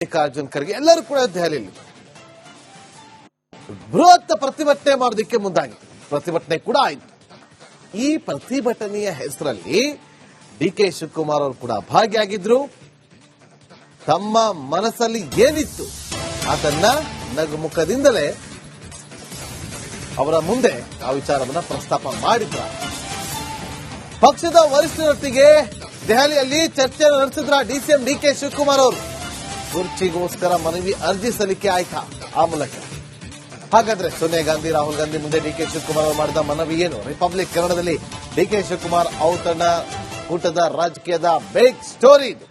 ಮಲ್ಲಿಕಾರ್ಜುನ್ ಖರ್ಗೆ ಎಲ್ಲರೂ ಕೂಡ ದೆಹಲಿಯಲ್ಲಿ ಬೃಹತ್ ಪ್ರತಿಭಟನೆ ಮಾಡೋದಕ್ಕೆ ಮುಂದಾಗಿತ್ತು. ಪ್ರತಿಭಟನೆ ಕೂಡ ಆಯಿತು. ಈ ಪ್ರತಿಭಟನೆಯ ಹೆಸರಲ್ಲಿ ಡಿಕೆ ಶಿವಕುಮಾರ್ ಅವರು ಕೂಡ ಭಾಗಿಯಾಗಿದ್ರು. ತಮ್ಮ ಮನಸ್ಸಲ್ಲಿ ಏನಿತ್ತು ಅದನ್ನ ನಗುಮುಖದಿಂದಲೇ ಅವರ ಮುಂದೆ ಆ ವಿಚಾರವನ್ನ ಪ್ರಸ್ತಾಪ ಮಾಡಿದ್ರ. ಪಕ್ಷದ ವರಿಷ್ಠರೊಟ್ಟಿಗೆ ದೆಹಲಿಯಲ್ಲಿ ಚರ್ಚೆ ನಡೆಸಿದ್ರ ಡಿಸಿಎಂ ಡಿಕೆ ಶಿವಕುಮಾರ್ ಅವರು. ಕುರ್ಚಿಗೋಸ್ಕರ ಮನವಿ ಅರ್ಜಿ ಸಲ್ಲಿಕೆ ಆಯ್ತಾ ಆ ಮೂಲಕ. ಹಾಗಾದ್ರೆ ಸೋನಿಯಾ ಗಾಂಧಿ, ರಾಹುಲ್ ಗಾಂಧಿ ಮುಂದೆ ಡಿಕೆ ಶಿವಕುಮಾರ್ ಅವರು ಮಾಡಿದ ಮನವಿ ಏನು? ರಿಪಬ್ಲಿಕ್ ಕನ್ನಡದಲ್ಲಿ ಡಿಕೆ ಶಿವಕುಮಾರ್ ಔತಣ ಕೂಟದ ರಾಜಕೀಯದ ಬಿಗ್ ಸ್ಟೋರಿ ಇದು.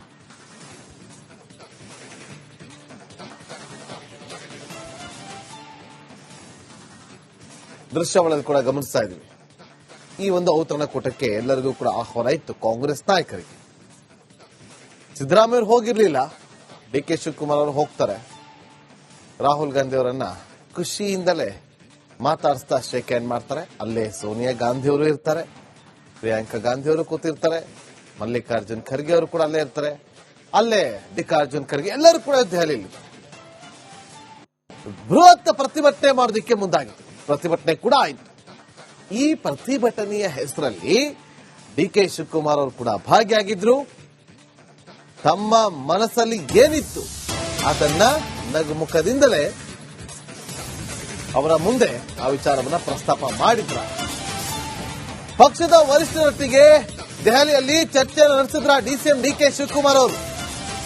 ದೃಶ್ಯಾವಳಿಯಲ್ಲಿ ಕೂಡ ಗಮನಿಸ್ತಾ ಇದ್ವಿ. ಈ ಒಂದು ಔತಣ ಕೂಟಕ್ಕೆ ಎಲ್ಲರಿಗೂ ಕೂಡ ಆಹ್ವಾನ ಇತ್ತು ಕಾಂಗ್ರೆಸ್ ನಾಯಕರಿಗೆ. ಸಿದ್ದರಾಮಯ್ಯ ಹೋಗಿರ್ಲಿಲ್ಲ, ಡಿಕೆ ಶಿವಕುಮಾರ್ ಅವರು ಹೋಗ್ತಾರೆ. ರಾಹುಲ್ ಗಾಂಧಿ ಅವರನ್ನ ಖುಷಿಯಿಂದಲೇ ಮಾತಾಡಿಸ್ತಾ ಶೇಕ್ ಹ್ಯಾಂಡ್ ಮಾಡ್ತಾರೆ. ಅಲ್ಲೇ ಸೋನಿಯಾ ಗಾಂಧಿ ಅವರು ಇರ್ತಾರೆ, ಪ್ರಿಯಾಂಕಾ ಗಾಂಧಿ ಅವರು ಕೂತಿರ್ತಾರೆ, ಮಲ್ಲಿಕಾರ್ಜುನ್ ಖರ್ಗೆ ಅವರು ಕೂಡ ಅಲ್ಲೇ ಇರ್ತಾರೆ. ಅಲ್ಲೇ ಮಲ್ಲಿಕಾರ್ಜುನ್ ಖರ್ಗೆ ಎಲ್ಲರೂ ಕೂಡ ದೆಹಲಿಯಲ್ಲಿ ಬೃಹತ್ ಪ್ರತಿಭಟನೆ ಮಾಡೋದಕ್ಕೆ ಮುಂದಾಗಿತ್ತು. ಪ್ರತಿಭಟನೆ ಕೂಡ ಆಯಿತು. ಈ ಪ್ರತಿಭಟನೆಯ ಹೆಸರಲ್ಲಿ ಡಿಕೆ ಶಿವಕುಮಾರ್ ಅವರು ಕೂಡ ಭಾಗಿಯಾಗಿದ್ರು. ತಮ್ಮ ಮನಸ್ಸಲ್ಲಿ ಏನಿತ್ತು ಅದನ್ನ ನಗುಮುಖದಿಂದಲೇ ಅವರ ಮುಂದೆ ಆ ವಿಚಾರವನ್ನ ಪ್ರಸ್ತಾಪ ಮಾಡಿದ್ರ. ಪಕ್ಷದ ವರಿಷ್ಠರೊಟ್ಟಿಗೆ ದೆಹಲಿಯಲ್ಲಿ ಚರ್ಚೆ ನಡೆಸಿದ್ರ ಡಿಸಿಎಂ ಡಿಕೆ ಶಿವಕುಮಾರ್ ಅವರು.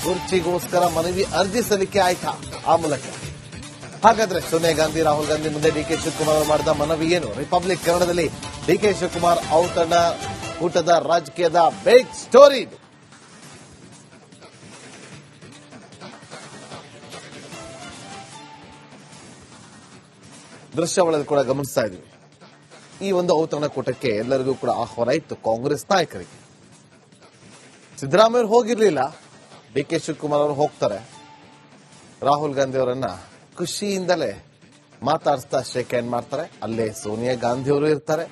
ಕುರ್ಚಿಗೋಸ್ಕರ ಮನವಿ ಅರ್ಜಿ ಸಲ್ಲಿಕೆ ಆಯ್ತಾ ಆ ಮೂಲಕ. ಹಾಗಾದ್ರೆ ಸೋನಿಯಾ ಗಾಂಧಿ, ರಾಹುಲ್ ಗಾಂಧಿ ಮುಂದೆ ಡಿಕೆ ಶಿವಕುಮಾರ್ ಅವರು ಮಾಡಿದ ಮನವಿ ಏನು? ರಿಪಬ್ಲಿಕ್ ಕನ್ನಡದಲ್ಲಿ ಡಿಕೆ ಶಿವಕುಮಾರ್ ಔತಣ ಕೂಟದ ರಾಜಕೀಯದ ಬಿಗ್ ಸ್ಟೋರಿ ಇದು. ದೃಶ್ಯಾವಳಿಯಲ್ಲಿ ಕೂಡ ಗಮನಿಸ್ತಾ ಇದ್ವಿ. ಈ ಒಂದು ಔತಣ ಕೂಟಕ್ಕೆ ಎಲ್ಲರಿಗೂ ಕೂಡ ಆಹ್ವಾನ ಇತ್ತು ಕಾಂಗ್ರೆಸ್ ನಾಯಕರಿಗೆ. ಸಿದ್ದರಾಮಯ್ಯ ಹೋಗಿರ್ಲಿಲ್ಲ, ಡಿಕೆ ಶಿವಕುಮಾರ್ ಅವರು ಹೋಗ್ತಾರೆ. ರಾಹುಲ್ ಗಾಂಧಿ ಅವರನ್ನ ಖುಷಿಯಿಂದಲೇ ಮಾತಾಡಿಸ್ತಾ ಶೇಕ್ ಹ್ಯಾಂಡ್ ಮಾಡ್ತಾರೆ. ಅಲ್ಲೇ ಸೋನಿಯಾ ಗಾಂಧಿ ಅವರು ಇರ್ತಾರೆ,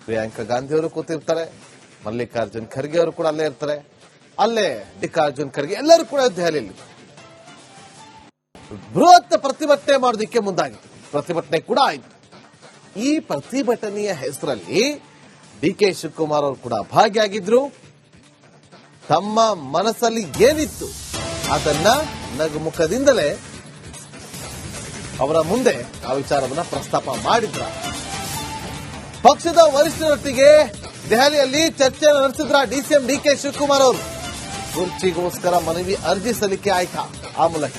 ಪ್ರಿಯಾಂಕಾ ಗಾಂಧಿ ಅವರು ಕೂತಿರ್ತಾರೆ, ಮಲ್ಲಿಕಾರ್ಜುನ್ ಖರ್ಗೆ ಅವರು ಕೂಡ ಅಲ್ಲೇ ಇರ್ತಾರೆ. ಅಲ್ಲೇ ಮಲ್ಲಿಕಾರ್ಜುನ್ ಖರ್ಗೆ ಎಲ್ಲರೂ ಕೂಡ ದೆಹಲಿಯಲ್ಲಿ ಬೃಹತ್ ಪ್ರತಿಭಟನೆ ಮಾಡೋದಕ್ಕೆ ಮುಂದಾಗಿತ್ತು. ಪ್ರತಿಭಟನೆ ಕೂಡ ಆಯಿತು. ಈ ಪ್ರತಿಭಟನೆಯ ಹೆಸರಲ್ಲಿ ಡಿಕೆ ಶಿವಕುಮಾರ್ ಅವರು ಕೂಡ ಭಾಗಿಯಾಗಿದ್ರು. ತಮ್ಮ ಮನಸ್ಸಲ್ಲಿ ಏನಿತ್ತು ಅದನ್ನ ನಗುಮುಖದಿಂದಲೇ ಅವರ ಮುಂದೆ ಆ ವಿಚಾರವನ್ನ ಪ್ರಸ್ತಾಪ ಮಾಡಿದ್ರ. ಪಕ್ಷದ ವರಿಷ್ಠರೊಟ್ಟಿಗೆ ದೆಹಲಿಯಲ್ಲಿ ಚರ್ಚೆ ನಡೆಸಿದ್ರ ಡಿಸಿಎಂ ಡಿಕೆ ಶಿವಕುಮಾರ್ ಅವರು. ಕುರ್ಚಿಗೋಸ್ಕರ ಮನವಿ ಅರ್ಜಿ ಸಲ್ಲಿಕೆ ಆಯ್ತಾ ಆ ಮೂಲಕ.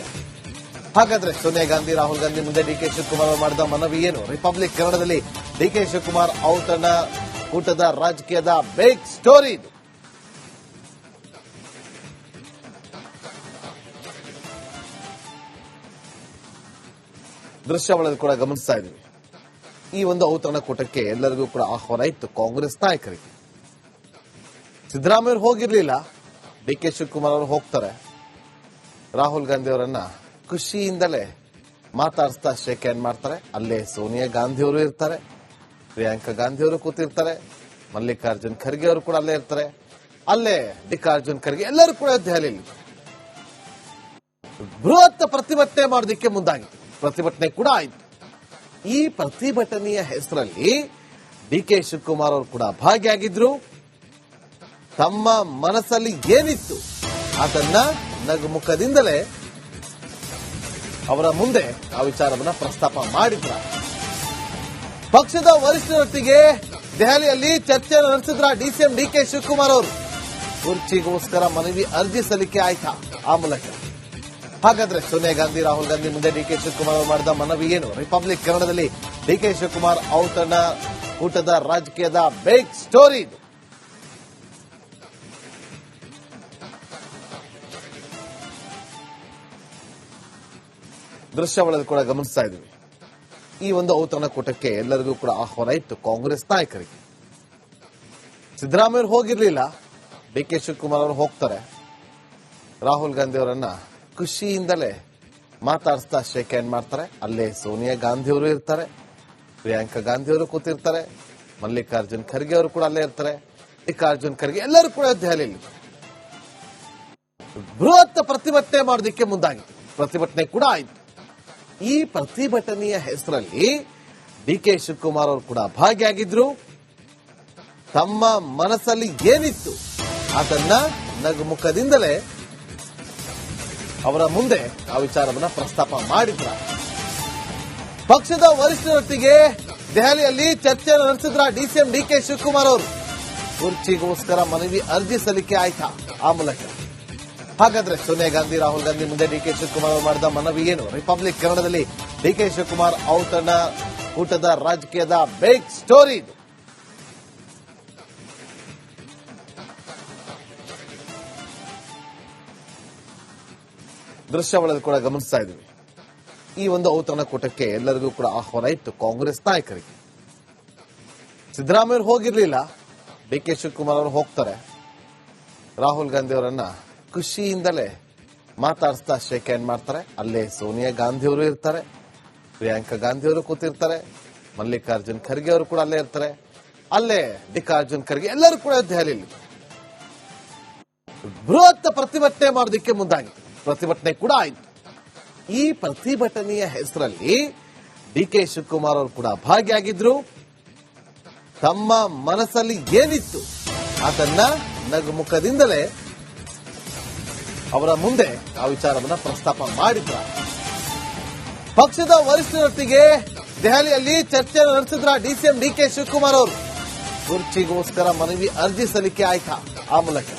ಹಾಗಾದ್ರೆ ಸೋನಿಯಾ ಗಾಂಧಿ, ರಾಹುಲ್ ಗಾಂಧಿ ಮುಂದೆ ಡಿಕೆ ಶಿವಕುಮಾರ್ ಅವರು ಮಾಡಿದ ಮನವಿ ಏನು? ರಿಪಬ್ಲಿಕ್ ಕನ್ನಡದಲ್ಲಿ ಡಿಕೆ ಶಿವಕುಮಾರ್ ಔತಣ ಕೂಟದ ರಾಜಕೀಯದ ಬಿಗ್ ಸ್ಟೋರಿ ಇದು. ದೃಶ್ಯಾವಳಿಯಲ್ಲಿ ಕೂಡ ಗಮನಿಸ್ತಾ ಇದ್ವಿ. ಈ ಒಂದು ಔತಣ ಕೂಟಕ್ಕೆ ಎಲ್ಲರಿಗೂ ಕೂಡ ಆಹ್ವಾನ ಇತ್ತು ಕಾಂಗ್ರೆಸ್ ನಾಯಕರಿಗೆ. ಸಿದ್ದರಾಮಯ್ಯ ಹೋಗಿರ್ಲಿಲ್ಲ, ಡಿಕೆ ಶಿವಕುಮಾರ್ ಅವರು ಹೋಗ್ತಾರೆ. ರಾಹುಲ್ ಗಾಂಧಿ ಅವರನ್ನ ಖುಷಿಯಿಂದಲೇ ಮಾತಾಡಿಸ್ತಾ ಶೇಕ್ ಹ್ಯಾಂಡ್ ಮಾಡ್ತಾರೆ. ಅಲ್ಲೇ ಸೋನಿಯಾ ಗಾಂಧಿ ಅವರು ಇರ್ತಾರೆ, ಪ್ರಿಯಾಂಕಾ ಗಾಂಧಿ ಅವರು ಕೂತಿರ್ತಾರೆ, ಮಲ್ಲಿಕಾರ್ಜುನ್ ಖರ್ಗೆ ಅವರು ಕೂಡ ಅಲ್ಲೇ ಇರ್ತಾರೆ. ಅಲ್ಲೇ ಮಲ್ಲಿಕಾರ್ಜುನ್ ಖರ್ಗೆ ಎಲ್ಲರೂ ಕೂಡ ದೆಹಲಿಯಲ್ಲಿ ಬೃಹತ್ ಪ್ರತಿಭಟನೆ ಮಾಡೋದಕ್ಕೆ ಮುಂದಾಗಿತ್ತು. ಪ್ರತಿಭಟನೆ ಕೂಡ ಆಯಿತು. ಈ ಪ್ರತಿಭಟನೆಯ ಹೆಸರಲ್ಲಿ ಡಿಕೆ ಶಿವಕುಮಾರ್ ಅವರು ಕೂಡ ಭಾಗಿಯಾಗಿದ್ರು. ತಮ್ಮ ಮನಸ್ಸಲ್ಲಿ ಏನಿತ್ತು ಅದನ್ನ ನಗುಮುಖದಿಂದಲೇ ಅವರ ಮುಂದೆ ಆ ವಿಚಾರವನ್ನ ಪ್ರಸ್ತಾಪ ಮಾಡಿದ್ರ. ಪಕ್ಷದ ವರಿಷ್ಠರೊಟ್ಟಿಗೆ ದೆಹಲಿಯಲ್ಲಿ ಚರ್ಚೆ ನಡೆಸಿದ್ರ ಡಿಸಿಎಂ ಡಿಕೆ ಶಿವಕುಮಾರ್ ಅವರು. ಕುರ್ಚಿಗೋಸ್ಕರ ಮನವಿ ಅರ್ಜಿ ಸಲ್ಲಿಕೆ ಆಯ್ತಾ ಆ ಮೂಲಕ. ಹಾಗಾದ್ರೆ ಸೋನಿಯಾ ಗಾಂಧಿ, ರಾಹುಲ್ ಗಾಂಧಿ ಮುಂದೆ ಡಿಕೆ ಶಿವಕುಮಾರ್ ಅವರು ಮಾಡಿದ ಮನವಿ ಏನು? ರಿಪಬ್ಲಿಕ್ ಕನ್ನಡದಲ್ಲಿ ಡಿಕೆ ಶಿವಕುಮಾರ್ ಔತಣ ಕೂಟದ ರಾಜಕೀಯದ ಬಿಗ್ ಸ್ಟೋರಿ ಇದು. ದೃಶ್ಯಾವಳಿಯಲ್ಲಿ ಕೂಡ ಗಮನಿಸ್ತಾ ಇದ್ವಿ. ಈ ಒಂದು ಔತಣ ಕೂಟಕ್ಕೆ ಎಲ್ಲರಿಗೂ ಕೂಡ ಆಹ್ವಾನ ಇತ್ತು ಕಾಂಗ್ರೆಸ್ ನಾಯಕರಿಗೆ. ಸಿದ್ದರಾಮಯ್ಯ ಹೋಗಿರ್ಲಿಲ್ಲ, ಡಿಕೆ ಶಿವಕುಮಾರ್ ಅವರು ಹೋಗ್ತಾರೆ. ರಾಹುಲ್ ಗಾಂಧಿ ಅವರನ್ನ ಖುಷಿಯಿಂದಲೇ ಮಾತಾಡಿಸ್ತಾ ಶೇಕ್ ಹ್ಯಾಂಡ್ ಮಾಡ್ತಾರೆ. ಅಲ್ಲೇ ಸೋನಿಯಾ ಗಾಂಧಿ ಅವರು ಇರ್ತಾರೆ, ಪ್ರಿಯಾಂಕಾ ಗಾಂಧಿ ಅವರು ಕೂತಿರ್ತಾರೆ, ಮಲ್ಲಿಕಾರ್ಜುನ್ ಖರ್ಗೆ ಅವರು ಕೂಡ ಅಲ್ಲೇ ಇರ್ತಾರೆ, ಮಲ್ಲಿಕಾರ್ಜುನ್ ಖರ್ಗೆ ಎಲ್ಲರೂ ಕೂಡ ದೆಹಲಿಯಲ್ಲಿ ಬೃಹತ್ ಪ್ರತಿಭಟನೆ ಮಾಡೋದಕ್ಕೆ ಮುಂದಾಗಿತ್ತು. ಪ್ರತಿಭಟನೆ ಕೂಡ ಆಯಿತು. ಈ ಪ್ರತಿಭಟನೆಯ ಹೆಸರಲ್ಲಿ ಡಿಕೆ ಶಿವಕುಮಾರ್ ಅವರು ಕೂಡ ಭಾಗಿಯಾಗಿದ್ರು. ತಮ್ಮ ಮನಸ್ಸಲ್ಲಿ ಏನಿತ್ತು ಅದನ್ನ ನಗುಮುಖದಿಂದಲೇ ಅವರ ಮುಂದೆ ಆ ವಿಚಾರವನ್ನ ಪ್ರಸ್ತಾಪ ಮಾಡಿದ್ರ. ಪಕ್ಷದ ವರಿಷ್ಠರೊಟ್ಟಿಗೆ ದೆಹಲಿಯಲ್ಲಿ ಚರ್ಚೆ ನಡೆಸಿದ್ರ ಡಿಸಿಎಂ ಡಿಕೆ ಶಿವಕುಮಾರ್ ಅವರು. ಕುರ್ಚಿಗೋಸ್ಕರ ಮನವಿ ಅರ್ಜಿ ಸಲ್ಲಿಕೆ ಆಯ್ತಾ ಆ ಮೂಲಕ? ಹಾಗಾದ್ರೆ ಸೋನಿಯಾ ಗಾಂಧಿ, ರಾಹುಲ್ ಗಾಂಧಿ ಮುಂದೆ ಡಿಕೆ ಶಿವಕುಮಾರ್ ಅವರು ಮಾಡಿದ ಮನವಿ ಏನು? ರಿಪಬ್ಲಿಕ್ ಕನ್ನಡದಲ್ಲಿ ಡಿಕೆ ಶಿವಕುಮಾರ್ ಔತಣ ಕೂಟದ ರಾಜಕೀಯದ ಬಿಗ್ ಸ್ಟೋರಿ ಇದು. ದೃಶ್ಯಾವಳಿಯಲ್ಲಿ ಕೂಡ ಗಮನಿಸ್ತಾ ಇದ್ದೀವಿ. ಈ ಒಂದು ಔತಣಕೂಟಕ್ಕೆ ಎಲ್ಲರಿಗೂ ಕೂಡ ಆಹ್ವಾನ ಇತ್ತು ಕಾಂಗ್ರೆಸ್ ನಾಯಕರಿಗೆ. ಸಿದ್ದರಾಮಯ್ಯ ಹೋಗಿರ್ಲಿಲ್ಲ, ಡಿಕೆ ಶಿವಕುಮಾರ್ ಅವರು ಹೋಗ್ತಾರೆ. ರಾಹುಲ್ ಗಾಂಧಿ ಅವರನ್ನ ಖುಷಿಯಿಂದಲೇ ಮಾತಾಡಿಸ್ತಾ ಶೇಕ್ ಹ್ಯಾಂಡ್ ಮಾಡ್ತಾರೆ. ಅಲ್ಲೇ ಸೋನಿಯಾ ಗಾಂಧಿ ಅವರು ಇರ್ತಾರೆ, ಪ್ರಿಯಾಂಕಾ ಗಾಂಧಿ ಅವರು ಕೂತಿರ್ತಾರೆ, ಮಲ್ಲಿಕಾರ್ಜುನ್ ಖರ್ಗೆ ಅವರು ಕೂಡ ಅಲ್ಲೇ ಇರ್ತಾರೆ. ಅಲ್ಲೇ ಮಲ್ಲಿಕಾರ್ಜುನ್ ಖರ್ಗೆ ಎಲ್ಲರೂ ಕೂಡ ದೆಹಲಿಯಲ್ಲಿ ಬೃಹತ್ ಪ್ರತಿಭಟನೆ ಮಾಡೋದಕ್ಕೆ ಮುಂದಾಗಿತ್ತು. ಪ್ರತಿಭಟನೆ ಕೂಡ ಆಯಿತು. ಈ ಪ್ರತಿಭಟನೆಯ ಹೆಸರಲ್ಲಿ ಡಿಕೆ ಶಿವಕುಮಾರ್ ಅವರು ಕೂಡ ಭಾಗಿಯಾಗಿದ್ರು. ತಮ್ಮ ಮನಸ್ಸಲ್ಲಿ ಏನಿತ್ತು ಅದನ್ನ ನಗುಮುಖದಿಂದಲೇ ಅವರ ಮುಂದೆ ಆ ವಿಚಾರವನ್ನ ಪ್ರಸ್ತಾಪ ಮಾಡಿದ್ರ. ಪಕ್ಷದ ವರಿಷ್ಠರೊಟ್ಟಿಗೆ ದೆಹಲಿಯಲ್ಲಿ ಚರ್ಚೆ ನಡೆಸಿದ್ರ ಡಿಸಿಎಂ ಡಿಕೆ ಶಿವಕುಮಾರ್ ಅವರು. ಕುರ್ಚಿಗೋಸ್ಕರ ಮನವಿ ಅರ್ಜಿ ಸಲ್ಲಿಕೆ ಆಯ್ತಾ ಆ ಮೂಲಕ?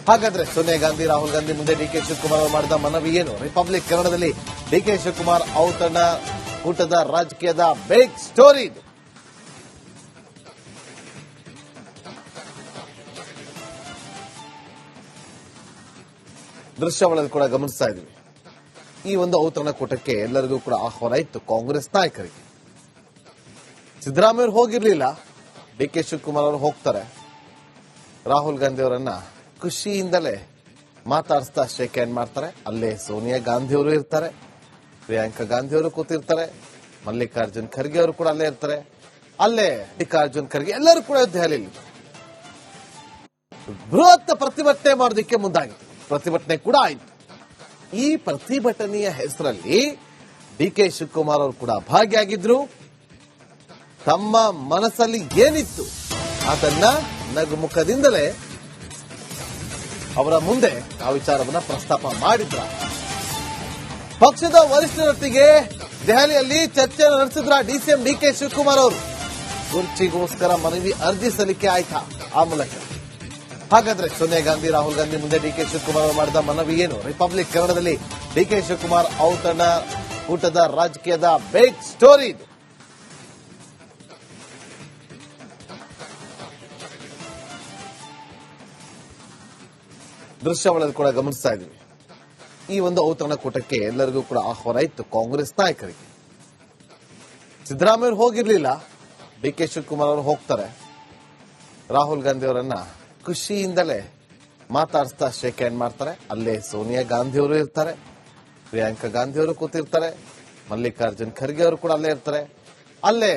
ಹಾಗಾದ್ರೆ ಸೋನಿಯಾ ಗಾಂಧಿ, ರಾಹುಲ್ ಗಾಂಧಿ ಮುಂದೆ ಡಿಕೆ ಶಿವಕುಮಾರ್ ಅವರು ಮಾಡಿದ ಮನವಿ ಏನು? ರಿಪಬ್ಲಿಕ್ ಕನ್ನಡದಲ್ಲಿ ಡಿಕೆ ಶಿವಕುಮಾರ್ ಔತಣ ಕೂಟದ ರಾಜಕೀಯದ ಬಿಗ್ ಸ್ಟೋರಿ ಇದು. ದೃಶ್ಯಾವಳಿಯಲ್ಲಿ ಕೂಡ ಗಮನಿಸ್ತಾ ಇದ್ದೀವಿ. ಈ ಒಂದು ಔತಣಕೂಟಕ್ಕೆ ಎಲ್ಲರಿಗೂ ಕೂಡ ಆಹ್ವಾನ ಇತ್ತು ಕಾಂಗ್ರೆಸ್ ನಾಯಕರಿಗೆ. ಸಿದ್ದರಾಮಯ್ಯ ಹೋಗಿರ್ಲಿಲ್ಲ, ಡಿಕೆ ಶಿವಕುಮಾರ್ ಅವರು ಹೋಗ್ತಾರೆ. ರಾಹುಲ್ ಗಾಂಧಿ ಅವರನ್ನ ಖುಷಿಯಿಂದಲೇ ಮಾತಾಡಿಸ್ತಾ ಶೇಕ್ ಹ್ಯಾಂಡ್ ಮಾಡ್ತಾರೆ. ಅಲ್ಲೇ ಸೋನಿಯಾ ಗಾಂಧಿ ಅವರು ಇರ್ತಾರೆ, ಪ್ರಿಯಾಂಕಾ ಗಾಂಧಿ ಅವರು ಕೂತಿರ್ತಾರೆ, ಮಲ್ಲಿಕಾರ್ಜುನ್ ಖರ್ಗೆ ಅವರು ಕೂಡ ಅಲ್ಲೇ ಇರ್ತಾರೆ. ಅಲ್ಲೇ ಮಲ್ಲಿಕಾರ್ಜುನ್ ಖರ್ಗೆ ಎಲ್ಲರೂ ಕೂಡ ದೆಹಲಿಯಲ್ಲಿ ಬೃಹತ್ ಪ್ರತಿಭಟನೆ ಮಾಡೋದಕ್ಕೆ ಮುಂದಾಗಿತ್ತು. ಪ್ರತಿಭಟನೆ ಕೂಡ ಆಯಿತು. ಈ ಪ್ರತಿಭಟನೆಯ ಹೆಸರಲ್ಲಿ ಡಿಕೆ ಶಿವಕುಮಾರ್ ಅವರು ಕೂಡ ಭಾಗಿಯಾಗಿದ್ರು. ತಮ್ಮ ಮನಸ್ಸಲ್ಲಿ ಏನಿತ್ತು ಅದನ್ನ ನಗುಮುಖದಿಂದಲೇ ಅವರ ಮುಂದೆ ಆ ವಿಚಾರವನ್ನ ಪ್ರಸ್ತಾಪ ಮಾಡಿದ್ರ. ಪಕ್ಷದ ವರಿಷ್ಠರೊಟ್ಟಿಗೆ ದೆಹಲಿಯಲ್ಲಿ ಚರ್ಚೆ ನಡೆಸಿದ್ರ ಡಿಸಿಎಂ ಡಿಕೆ ಶಿವಕುಮಾರ್ ಅವರು. ಕುರ್ಚಿಗೋಸ್ಕರ ಮನವಿ ಅರ್ಜಿ ಸಲ್ಲಿಕೆ ಆಯ್ತಾ ಆ ಮೂಲಕ? ಹಾಗಾದ್ರೆ ಸೋನಿಯಾ ಗಾಂಧಿ, ರಾಹುಲ್ ಗಾಂಧಿ ಮುಂದೆ ಡಿಕೆ ಶಿವಕುಮಾರ್ ಅವರು ಮಾಡಿದ ಮನವಿ ಏನು? ರಿಪಬ್ಲಿಕ್ ಕನ್ನಡದಲ್ಲಿ ಡಿಕೆ ಶಿವಕುಮಾರ್ ಔತಣ ಕೂಟದ ರಾಜಕೀಯದ ಬಿಗ್ ಸ್ಟೋರಿ ಇದು. ದೃಶ್ಯಾವಳಿಯಲ್ಲಿ ಕೂಡ ಗಮನಿಸ್ತಾ ಇದ್ದೀವಿ. ಈ ಒಂದು ಔತಣಕೂಟಕ್ಕೆ ಎಲ್ಲರಿಗೂ ಕೂಡ ಆಹ್ವಾನ ಇತ್ತು ಕಾಂಗ್ರೆಸ್ ನಾಯಕರಿಗೆ. ಸಿದ್ದರಾಮಯ್ಯ ಹೋಗಿರ್ಲಿಲ್ಲ, ಡಿಕೆ ಶಿವಕುಮಾರ್ ಅವರು ಹೋಗ್ತಾರೆ. ರಾಹುಲ್ ಗಾಂಧಿ ಅವರನ್ನ ಖುಷಿಯಿಂದಲೇ ಮಾತಾಡಿಸ್ತಾ ಶೇಕ್ ಹ್ಯಾಂಡ್ ಮಾಡ್ತಾರೆ. ಅಲ್ಲೇ ಸೋನಿಯಾ ಗಾಂಧಿ ಅವರು ಇರ್ತಾರೆ, ಪ್ರಿಯಾಂಕಾ ಗಾಂಧಿ ಅವರು ಕೂತಿರ್ತಾರೆ, ಮಲ್ಲಿಕಾರ್ಜುನ್ ಖರ್ಗೆ ಅವರು ಕೂಡ ಅಲ್ಲೇ ಇರ್ತಾರೆ. ಅಲ್ಲೇ